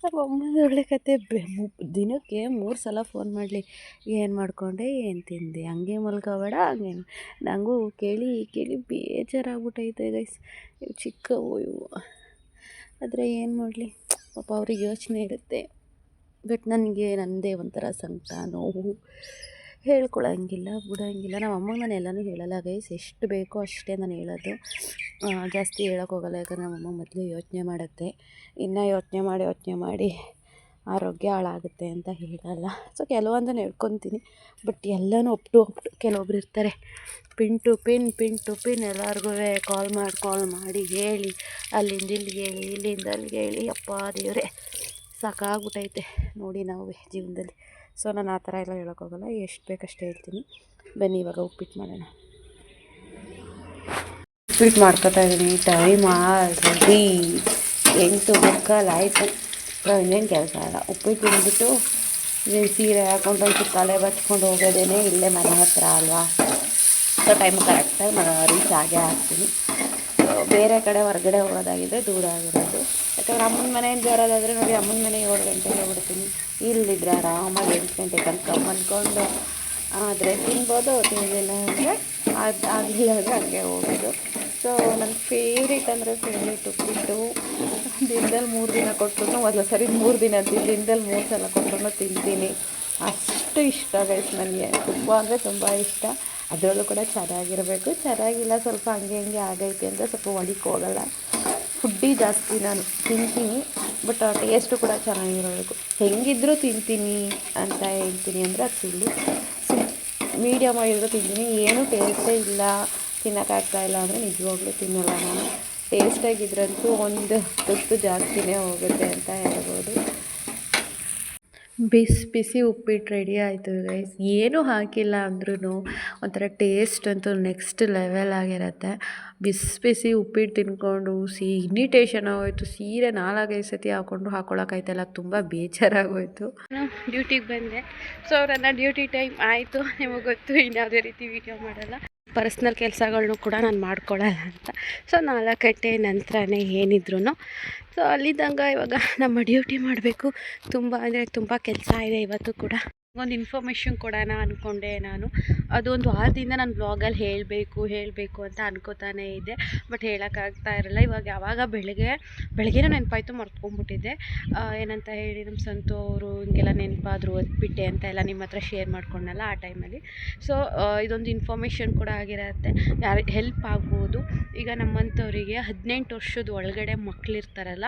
ಅಮ್ಮನ ಒಳ್ಳೆ ಕತೆ. ದಿನಕ್ಕೆ 3 ಸಲ ಫೋನ್ ಮಾಡಲಿ, ಏನು ಮಾಡಿಕೊಂಡೆ, ಏನು ತಿಂದೆ, ಹಂಗೆ ಮಲ್ಕೋಬೇಡ, ಹಂಗೆ. ನನಗೂ ಕೇಳಿ ಬೇಜಾರಾಗ್ಬಿಟ್ಟೈತೆ ಗೈಸ್. ಇವು ಚಿಕ್ಕವು ಇವು, ಆದರೆ ಏನು ಮಾಡಲಿ, ಪಾಪ ಅವ್ರಿಗೆ ಯೋಚನೆ ಇರುತ್ತೆ. ಬಟ್ ನನಗೆ ನನ್ನದೇ ಒಂಥರ ಸಂಕಟ, ನೋವು, ಹೇಳ್ಕೊಳಂಗಿಲ್ಲ, ಬಿಡೋಂಗಿಲ್ಲ. ನಮ್ಮ ಅಮ್ಮಂಗೆ ನಾನು ಎಲ್ಲನೂ ಹೇಳಲ್ಲ ಗೈಸ್, ಎಷ್ಟು ಬೇಕೋ ಅಷ್ಟೇ ನಾನು ಹೇಳೋದು, ಜಾಸ್ತಿ ಹೇಳೋಕ್ಕೋಗಲ್ಲ. ಯಾಕಂದರೆ ನಮ್ಮಮ್ಮ ಮೊದಲು ಯೋಚನೆ ಮಾಡುತ್ತೆ, ಇನ್ನು ಯೋಚನೆ ಮಾಡಿ ಆರೋಗ್ಯ ಹಾಳಾಗುತ್ತೆ ಅಂತ ಹೇಳಲ್ಲ. ಸೊ ಕೆಲವೊಂದನ್ನು ಹೇಳ್ಕೊತೀನಿ, ಬಟ್ ಎಲ್ಲನೂ ಅಪ್ ಟು ಕೆಲವೊಬ್ರು ಇರ್ತಾರೆ ಪಿನ್ ಟು ಪಿನ್ ಎಲ್ಲರಿಗೂ ಕಾಲ್ ಮಾಡಿ ಹೇಳಿ, ಅಲ್ಲಿಂದ ಇಲ್ಲಿಗೆ ಹೇಳಿ, ಇಲ್ಲಿಂದ ಅಲ್ಲಿಗೆ ಹೇಳಿ, ಅಪ್ಪ ದೇವರೇ ಸಾಕಾಗ್ಬಿಟ್ಟೈತೆ ನೋಡಿ ನಾವು ಜೀವನದಲ್ಲಿ. ಸೊ ನಾನು ಆ ಥರ ಎಲ್ಲ ಹೇಳೋಕ್ಕೋಗಲ್ಲ, ಎಷ್ಟು ಬೇಕಷ್ಟು ಹೇಳ್ತೀನಿ. ಬನ್ನಿ ಇವಾಗ ಉಪ್ಪಿಟ್ಟು ಮಾಡೋಣ. ಉಪ್ಪಿಟ್ಟು ಮಾಡ್ಕೊತಾ ಇದ್ದೀನಿ. ಟೈಮ್ ಆಲ್ರೆಡಿ 8:15 ಆಯಿತು. ಇನ್ನೇನು ಕೆಲಸ ಇಲ್ಲ. ಉಪ್ಪಿಟ್ಟು ತಿಂದ್ಬಿಟ್ಟು ಸೀರೆ ಹಾಕ್ಕೊಂಡು ಒಂದು ತಲೆ ಬಚ್ಕೊಂಡು ಹೋಗೋದೇನೆ, ಇಲ್ಲೇ ಮನೆ ಹತ್ರ ಅಲ್ವಾ. ಸೊ ಟೈಮ್ ಕರೆಕ್ಟಾಗಿ ರೀಚ್ ಆಗೇ ಆಗ್ತೀನಿ. ಬೇರೆ ಕಡೆ ಹೊರಗಡೆ ಹೋಗೋದಾಗಿದ್ದರೆ ದೂರ ಆಗಿರೋದು. ಯಾಕಂದರೆ ಅಮ್ಮನ ಮನೆಯಿಂದ ಬರೋದಾದರೆ ನೋಡಿ, ಅಮ್ಮನ ಮನೆ 7 ಗಂಟೆಗೆ ಬಿಡ್ತೀನಿ. ಇಲ್ಲಿದ್ರೆ ಆರಾಮಾಗಿ 8 ಗಂಟೆ ತನಕ ಮಲ್ಕೊಂಡು ಆದರೆ ತಿನ್ಬೋದು, ತಿನ್ನಲಿಲ್ಲ ಅಂದರೆ ಆಗಲಿಲ್ಲ ಅಂದರೆ ಹಂಗೆ ಹೋಗೋದು. ಸೊ ನನ್ನ ಫೇವ್ರೇಟ್ ಅಂದರೆ ಫೇವ್ರೇಟ್ ಉಪ್ಪಿಟ್ಟು. ದಿನದಲ್ಲಿ 3 ದಿನ ಕೊಟ್ಟರು, ಮೊದಲು ಸರಿ 3 ದಿನ ದಿನದಲ್ಲಿ 3 ಸಲ ಕೊಟ್ಟರು ತಿಂತೀನಿ. ಅಷ್ಟು ಇಷ್ಟ ಗೈಸ್ ನನಗೆ, ತುಂಬ ಅಂದರೆ ತುಂಬ ಇಷ್ಟ. ಅದರಲ್ಲೂ ಕೂಡ ಚೆನ್ನಾಗಿರಬೇಕು. ಚೆನ್ನಾಗಿಲ್ಲ ಸ್ವಲ್ಪ ಹಂಗೆ ಹಿಂಗೆ ಆಗೈತೆ ಅಂದರೆ ಸ್ವಲ್ಪ ಒಳಿಕೆ ಹೋಗಲ್ಲ. ಫುಡ್ಡಿ ಜಾಸ್ತಿ ನಾನು ತಿಂತೀನಿ, ಬಟ್ ಟೇಸ್ಟು ಕೂಡ ಚೆನ್ನಾಗಿರಬೇಕು. ಹೆಂಗಿದ್ರೂ ತಿಂತೀನಿ ಅಂತ ಹೇಳ್ತೀನಿ ಅಂದರೆ ಅದು ಸುಳ್ಳು. ಮೀಡಿಯಮ್ ಆಗಿದ್ರೂ ತಿಂತೀನಿ. ಏನೂ ಟೇಸ್ಟೇ ಇಲ್ಲ, ತಿನ್ನೋಕ್ಕಾಗ್ತಾಯಿಲ್ಲ ಅಂದರೆ ನಿಜವಾಗ್ಲೂ ತಿನ್ನಲ್ಲ ನಾನು. ಟೇಸ್ಟಾಗಿದ್ರಂತೂ ಒಂದು ತುತ್ತು ಜಾಸ್ತಿನೇ ಹೋಗುತ್ತೆ ಅಂತ ಹೇಳ್ಬೋದು. ಬಿಸಿ ಬಿಸಿ ಉಪ್ಪಿಟ್ಟು ರೆಡಿ ಆಯಿತು ಗೈಸ್. ಏನೂ ಹಾಕಿಲ್ಲ ಅಂದ್ರೂ ಒಂಥರ ಟೇಸ್ಟ್ ಅಂತೂ ನೆಕ್ಸ್ಟ್ ಲೆವೆಲ್ ಆಗಿರುತ್ತೆ. ಬಿಸಿ ಬಿಸಿ ಉಪ್ಪಿಟ್ಟು ತಿನ್ಕೊಂಡು ಇರಿಟೇಷನ್ ಆಗೋಯ್ತು. ಸೀರೆ 4-5 ಸತಿ ಹಾಕ್ಕೊಳಕ್ಕಾಯ್ತಲ್ಲ, ತುಂಬ ಬೇಜಾರಾಗೋಯ್ತು. ನಾನು ಡ್ಯೂಟಿಗೆ ಬಂದೆ. ಸೊ ನನ್ನ ಡ್ಯೂಟಿ ಟೈಮ್ ಆಯಿತು. ನಿಮಗೆ ಗೊತ್ತು, ಇನ್ಯಾವುದೇ ರೀತಿ ವೀಡಿಯೋ ಮಾಡಲ್ಲ, ಪರ್ಸ್ನಲ್ ಕೆಲಸಗಳ್ನು ಕೂಡ ನಾನು ಮಾಡ್ಕೊಳ್ಳಲ್ಲ ಅಂತ. ಸೊ 4 ಗಂಟೆ ನಂತರನೇ ಏನಿದ್ರು. ಸೊ ಅಲ್ಲಿದ್ದಂಗೆ ಇವಾಗ ನಮ್ಮ ಡ್ಯೂಟಿ ಮಾಡಬೇಕು. ತುಂಬ ಅಂದರೆ ತುಂಬ ಕೆಲಸ ಇದೆ ಇವತ್ತು ಕೂಡ. ಒಂದು ಇನ್ಫಾರ್ಮೇಷನ್ ಕೊಡೋಣ ಅಂದ್ಕೊಂಡೆ ನಾನು. ಅದು ಒಂದು ವಾರದಿಂದ ನಾನು ಬ್ಲಾಗಲ್ಲಿ ಹೇಳಬೇಕು ಅಂತ ಅನ್ಕೋತಾನೇ ಇದ್ದೆ, ಬಟ್ ಹೇಳೋಕ್ಕಾಗ್ತಾ ಇರಲ್ಲ. ಇವಾಗ ಯಾವಾಗ ಬೆಳಗ್ಗೆನೂ ನೆನಪಾಯಿತು, ಮರ್ತ್ಕೊಂಡ್ಬಿಟ್ಟಿದ್ದೆ. ಏನಂತ ಹೇಳಿ ನಮ್ಮ ಸಂತು ಅವರು ಹಿಂಗೆಲ್ಲ ನೆನಪಾದ್ರು, ಓದ್ಬಿಟ್ಟೆ ಅಂತ ಎಲ್ಲ ನಿಮ್ಮ ಹತ್ರ ಶೇರ್ ಮಾಡ್ಕೊಂಡಲ್ಲ ಆ ಟೈಮಲ್ಲಿ. ಸೊ ಇದೊಂದು ಇನ್ಫಾರ್ಮೇಷನ್ ಕೂಡ ಆಗಿರುತ್ತೆ, ಯಾರು ಹೆಲ್ಪ್ ಆಗ್ಬೋದು. ಈಗ ನಮ್ಮಂಥವರಿಗೆ 18 ವರ್ಷದ ಒಳಗಡೆ ಮಕ್ಕಳಿರ್ತಾರಲ್ಲ,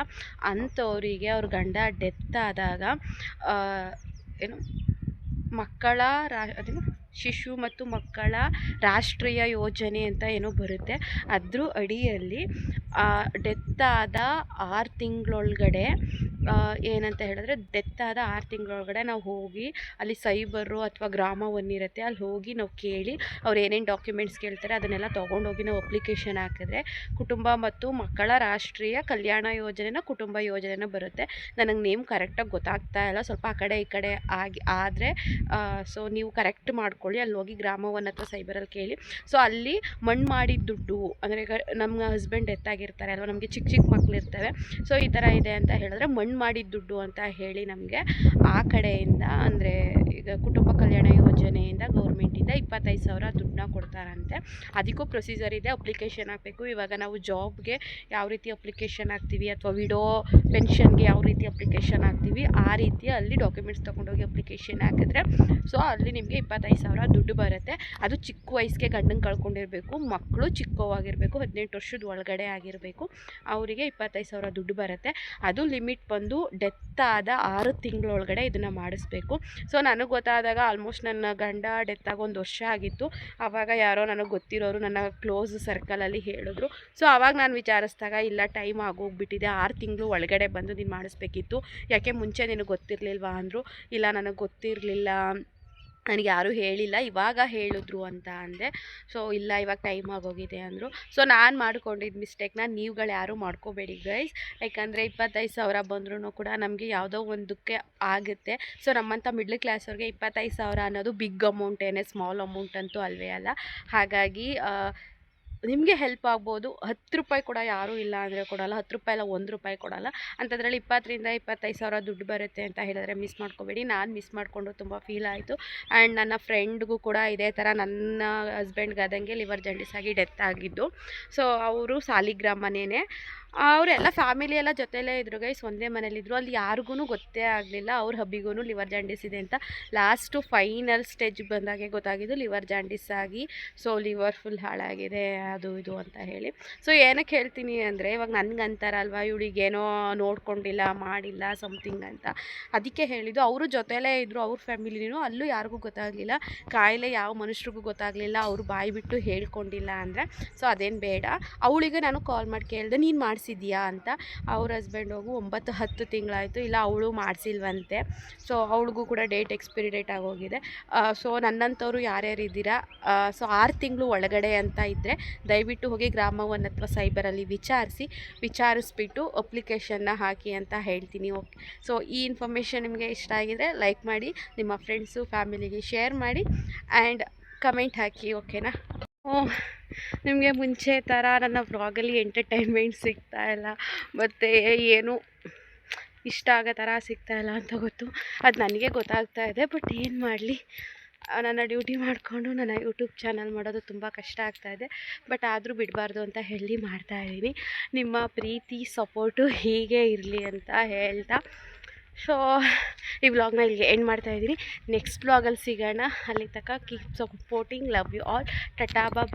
ಅಂಥವರಿಗೆ ಅವ್ರ ಗಂಡ ಡೆತ್ ಆದಾಗ ಏನು ಅದೇನು ಶಿಶು ಮತ್ತು ಮಕ್ಕಳ ರಾಷ್ಟ್ರೀಯ ಯೋಜನೆ ಅಂತ ಏನೋ ಬರುತ್ತೆ. ಅದ್ರ ಅಡಿಯಲ್ಲಿ ಡೆತ್ ಆದ 6 ತಿಂಗಳೊಳಗಡೆ ಏನಂತ ಹೇಳಿದ್ರೆ, ಡೆತ್ ಆದ 6 ತಿಂಗಳೊಳಗಡೆ ನಾವು ಹೋಗಿ ಅಲ್ಲಿ ಸೈಬರು ಅಥವಾ ಗ್ರಾಮ ಒನ್ ಇರುತ್ತೆ, ಅಲ್ಲಿ ಹೋಗಿ ನಾವು ಕೇಳಿ ಅವ್ರು ಏನೇನು ಡಾಕ್ಯುಮೆಂಟ್ಸ್ ಕೇಳ್ತಾರೆ ಅದನ್ನೆಲ್ಲ ತೊಗೊಂಡೋಗಿ ನಾವು ಅಪ್ಲಿಕೇಶನ್ ಹಾಕಿದ್ರೆ ಕುಟುಂಬ ಮತ್ತು ಮಕ್ಕಳ ರಾಷ್ಟ್ರೀಯ ಕಲ್ಯಾಣ ಯೋಜನೆನ ಕುಟುಂಬ ಯೋಜನೆನ ಬರುತ್ತೆ. ನನಗೆ ನೇಮ್ ಕರೆಕ್ಟಾಗಿ ಗೊತ್ತಾಗ್ತಾ ಇಲ್ಲ, ಸ್ವಲ್ಪ ಆ ಕಡೆ ಈ ಕಡೆ ಆದರೆ ಸೊ ನೀವು ಕರೆಕ್ಟ್ ಮಾಡ್ಕೊಳ್ಳಿ. ಅಲ್ಲಿ ಹೋಗಿ ಗ್ರಾಮ ಒನ್ ಅಥವಾ ಸೈಬರಲ್ಲಿ ಕೇಳಿ. ಸೊ ಅಲ್ಲಿ ಮಣ್ಣು ಮಾಡಿದ ದುಡ್ಡು ಅಂದರೆ, ಈಗ ನಮ್ಮ ಹಸ್ಬೆಂಡ್ ಡೆತ್ ಆಗಿರ್ತಾರೆ ಅಲ್ವ, ನಮಗೆ ಚಿಕ್ಕ ಮಕ್ಳು ಇರ್ತವೆ. ಸೊ ಈ ಥರ ಇದೆ ಅಂತ ಹೇಳಿದ್ರೆ ಮಣ್ಣು ಮಾಡಿದ ದುಡ್ಡು ಅಂತ ಹೇಳಿ ನಮಗೆ ಆ ಕಡೆಯಿಂದ, ಅಂದರೆ ಈಗ ಕುಟುಂಬ ಕಲ್ಯಾಣ ಯೋಜನೆಯಿಂದ ಗೌರ್ಮೆಂಟಿಂದ 25,000 ದುಡ್ಡನ್ನ ಕೊಡ್ತಾರಂತೆ. ಅದಕ್ಕೂ ಪ್ರೊಸೀಜರ್ ಇದೆ, ಅಪ್ಲಿಕೇಶನ್ ಹಾಕಬೇಕು. ಇವಾಗ ನಾವು ಜಾಬ್ಗೆ ಯಾವ ರೀತಿ ಅಪ್ಲಿಕೇಶನ್ ಹಾಕ್ತೀವಿ ಅಥವಾ ವಿಡೋ ಪೆನ್ಷನ್ಗೆ ಯಾವ ರೀತಿ ಅಪ್ಲಿಕೇಶನ್ ಹಾಕ್ತೀವಿ, ಆ ರೀತಿ ಅಲ್ಲಿ ಡಾಕ್ಯುಮೆಂಟ್ಸ್ ತೊಗೊಂಡೋಗಿ ಅಪ್ಲಿಕೇಶನ್ ಹಾಕಿದ್ರೆ ಸೊ ಅಲ್ಲಿ ನಿಮಗೆ 25,000 ದುಡ್ಡು ಬರುತ್ತೆ. ಅದು ಚಿಕ್ಕ ವಯಸ್ಸಿಗೆ ಗಂಡಂಗೆ ಕಳ್ಕೊಂಡಿರಬೇಕು, ಮಕ್ಕಳು ಚಿಕ್ಕವಾಗಿರಬೇಕು, 18 ವರ್ಷದ ಒಳಗಡೆ ಆಗಿರಬೇಕು, ಅವರಿಗೆ 25,000 ದುಡ್ಡು ಬರುತ್ತೆ. ಅದು ಲಿಮಿಟ್ ಬಂದು ಡೆತ್ ಆದ 6 ತಿಂಗಳೊಳಗಡೆ ಇದನ್ನು ಮಾಡಿಸ್ಬೇಕು. ಸೊ ನನಗೆ ಗೊತ್ತಾದಾಗ ಆಲ್ಮೋಸ್ಟ್ ನನ್ನ ಗಂಡ ಡೆತ್ ಆಗಿ 1 ವರ್ಷ ಆಗಿತ್ತು. ಆವಾಗ ಯಾರೋ ನನಗೆ ಗೊತ್ತಿರೋರು ನನ್ನ ಕ್ಲೋಸ್ ಸರ್ಕಲಲ್ಲಿ ಹೇಳಿದ್ರು. ಸೊ ಆವಾಗ ನಾನು ವಿಚಾರಿಸಿದಾಗ, ಇಲ್ಲ ಟೈಮ್ ಆಗೋಗ್ಬಿಟ್ಟಿದೆ, 6 ತಿಂಗಳು ಒಳಗಡೆ ಬಂದು ನೀನು ಮಾಡಿಸ್ಬೇಕಿತ್ತು, ಯಾಕೆ ಮುಂಚೆ ನಿನಗೆ ಗೊತ್ತಿರಲಿಲ್ವಾ ಅಂದರು. ಇಲ್ಲ ನನಗೆ ಗೊತ್ತಿರಲಿಲ್ಲ, ನನಗೆ ಯಾರೂ ಹೇಳಿಲ್ಲ, ಇವಾಗ ಹೇಳಿದ್ರು ಅಂತ ಅಂದೆ. ಸೊ ಇಲ್ಲ ಇವಾಗ ಟೈಮ್ ಆಗೋಗಿದೆ ಅಂದರು. ಸೊ ನಾನು ಮಾಡ್ಕೊಂಡಿದ್ದ ಮಿಸ್ಟೇಕ್ನ ನೀವುಗಳು ಯಾರೂ ಮಾಡ್ಕೋಬೇಡಿ ಗೈಸ್. ಯಾಕಂದರೆ 25,000 ಬಂದ್ರೂ ಕೂಡ ನಮಗೆ ಯಾವುದೋ ಒಂದಕ್ಕೆ ಆಗುತ್ತೆ. ಸೊ ನಮ್ಮಂಥ ಮಿಡ್ಲ್ ಕ್ಲಾಸವ್ರಿಗೆ 25,000 ಅನ್ನೋದು ಬಿಗ್ ಅಮೌಂಟ್, ಏನೇ ಸ್ಮಾಲ್ ಅಮೌಂಟ್ ಅಂತೂ ಅಲ್ವೇ ಅಲ್ಲ. ಹಾಗಾಗಿ ನಿಮಗೆ ಹೆಲ್ಪ್ ಆಗ್ಬೋದು. 10 ರೂಪಾಯಿ ಕೂಡ ಯಾರೂ ಇಲ್ಲ ಅಂದರೆ ಕೊಡೋಲ್ಲ, 10 ರೂಪಾಯಿ ಇಲ್ಲ 1 ರೂಪಾಯಿ ಕೊಡೋಲ್ಲ. ಅಂಥದ್ರಲ್ಲಿ 20ರಿಂದ 25,000 ದುಡ್ಡು ಬರುತ್ತೆ ಅಂತ ಹೇಳಿದ್ರೆ ಮಿಸ್ ಮಾಡ್ಕೋಬೇಡಿ. ನಾನು ಮಿಸ್ ಮಾಡಿಕೊಂಡು ತುಂಬ ಫೀಲ್ ಆಯಿತು. ಆ್ಯಂಡ್ ನನ್ನ ಫ್ರೆಂಡ್ಗೂ ಕೂಡ ಇದೇ ಥರ ನನ್ನ ಹಸ್ಬೆಂಡ್ಗೆ ಆದಂಗೆ ಲಿವರ್ ಜಾಂಡಿಸ್ ಆಗಿ ಡೆತ್ ಆಗಿದ್ದು. ಸೊ ಅವರು ಸಾಲಿಗ್ರಾಮನೇ, ಅವರೆಲ್ಲ ಫ್ಯಾಮಿಲಿ ಎಲ್ಲ ಜೊತೆಲೇ ಇದ್ರು ಗೈಸ್, ಒಂದೇ ಮನೇಲಿದ್ದರು. ಅಲ್ಲಿ ಯಾರಿಗೂ ಗೊತ್ತೇ ಆಗಲಿಲ್ಲ ಅವ್ರ ಹಬ್ಬಿಗೂ ಲಿವರ್ ಜಾಂಡಿಸ್ ಇದೆ ಅಂತ. ಲಾಸ್ಟು ಫೈನಲ್ ಸ್ಟೇಜಿಗೆ ಬಂದಾಗೆ ಗೊತ್ತಾಗಿದ್ದು ಲಿವರ್ ಜಾಂಡಿಸ್ ಆಗಿ, ಸೊ ಲಿವರ್ ಫುಲ್ ಹಾಳಾಗಿದೆ ಅದು ಇದು ಅಂತ ಹೇಳಿ. ಸೊ ಏನಕ್ಕೆ ಹೇಳ್ತೀನಿ ಅಂದರೆ, ಇವಾಗ ನನಗಂತಾರಲ್ವ ಇವಳಿಗೇನೋ ನೋಡ್ಕೊಂಡಿಲ್ಲ ಮಾಡಿಲ್ಲ ಸಮಥಿಂಗ್ ಅಂತ, ಅದಕ್ಕೆ ಹೇಳಿದ್ದು. ಅವರು ಜೊತೆಲೇ ಇದ್ದರು, ಅವ್ರ ಫ್ಯಾಮಿಲಿನೂ, ಅಲ್ಲೂ ಯಾರಿಗೂ ಗೊತ್ತಾಗಲಿಲ್ಲ. ಕಾಯಿಲೆ ಯಾವ ಮನುಷ್ಯರಿಗೂ ಗೊತ್ತಾಗಲಿಲ್ಲ, ಅವರು ಬಾಯಿ ಬಿಟ್ಟು ಹೇಳ್ಕೊಂಡಿಲ್ಲ ಅಂದರೆ. ಸೊ ಅದೇನು ಬೇಡ. ಅವಳಿಗೆ ನಾನು ಕಾಲ್ ಮಾಡಿ ಕೇಳಿದೆ, ನೀನು ಮಾಡಿಸಿದ್ಯಾ ಅಂತ. ಅವ್ರ ಹಸ್ಬೆಂಡ್ ಹೋಗು 9-10 ತಿಂಗಳಾಯಿತು, ಇಲ್ಲ ಅವಳು ಮಾಡಿಸಿಲ್ವಂತೆ. ಸೊ ಅವಳಿಗೂ ಕೂಡ ಡೇಟ್ ಎಕ್ಸ್ಪೈರಿ ಡೇಟ್ ಆಗೋಗಿದೆ. ಸೊ ನನ್ನಂಥವ್ರು ಯಾರ್ಯಾರು ಇದ್ದೀರಾ, ಸೊ 6 ತಿಂಗಳು ಒಳಗಡೆ ಅಂತ ಇದ್ದರೆ ದಯವಿಟ್ಟು ಹೋಗಿ ಗ್ರಾಮ ಒನ್ ಅಥವಾ ಸೈಬರಲ್ಲಿ ವಿಚಾರಿಸ್ಬಿಟ್ಟು ಅಪ್ಲಿಕೇಶನ್ನ ಹಾಕಿ ಅಂತ ಹೇಳ್ತೀನಿ. ಓಕೆ, ಸೊ ಈ ಇನ್ಫಾರ್ಮೇಷನ್ ನಿಮಗೆ ಇಷ್ಟ ಆಗಿದರೆ ಲೈಕ್ ಮಾಡಿ, ನಿಮ್ಮ ಫ್ರೆಂಡ್ಸು ಫ್ಯಾಮಿಲಿಗೆ ಶೇರ್ ಮಾಡಿ ಆ್ಯಂಡ್ ಕಮೆಂಟ್ ಹಾಕಿ. ಓಕೆನಾ? ನಿಮಗೆ ಮುಂಚೆ ಥರ ನನ್ನ ವ್ಲಾಗಲ್ಲಿ ಎಂಟರ್ಟೈನ್ಮೆಂಟ್ ಸಿಗ್ತಾಯಿಲ್ಲ, ಮತ್ತು ಏನು ಇಷ್ಟ ಆಗೋ ಥರ ಸಿಗ್ತಾಯಿಲ್ಲ ಅಂತ ಗೊತ್ತು. ಅದು ನನಗೆ ಗೊತ್ತಾಗ್ತಾ ಇದೆ, ಬಟ್ ಏನು ಮಾಡಲಿ, ನನ್ನ ಡ್ಯೂಟಿ ಮಾಡಿಕೊಂಡು ನನ್ನ ಯೂಟ್ಯೂಬ್ ಚಾನಲ್ ಮಾಡೋದು ತುಂಬ ಕಷ್ಟ ಆಗ್ತಾಯಿದೆ. ಬಟ್ ಆದರೂ ಬಿಡಬಾರ್ದು ಅಂತ ಹೇಳಿ ಮಾಡ್ತಾಯಿದ್ದೀನಿ. ನಿಮ್ಮ ಪ್ರೀತಿ ಸಪೋರ್ಟು ಹೀಗೆ ಇರಲಿ ಅಂತ ಹೇಳ್ತಾ ಸೊ ಈ ವ್ಲಾಗ್ನ ಇಲ್ಲಿಗೆ ಎಂಡ್ ಮಾಡ್ತಾಯಿದ್ದೀನಿ. ನೆಕ್ಸ್ಟ್ ವ್ಲಾಗಲ್ಲಿ ಸಿಗೋಣ. ಅಲ್ಲಿ ತನಕ keep supporting. Love you all. Tata bye.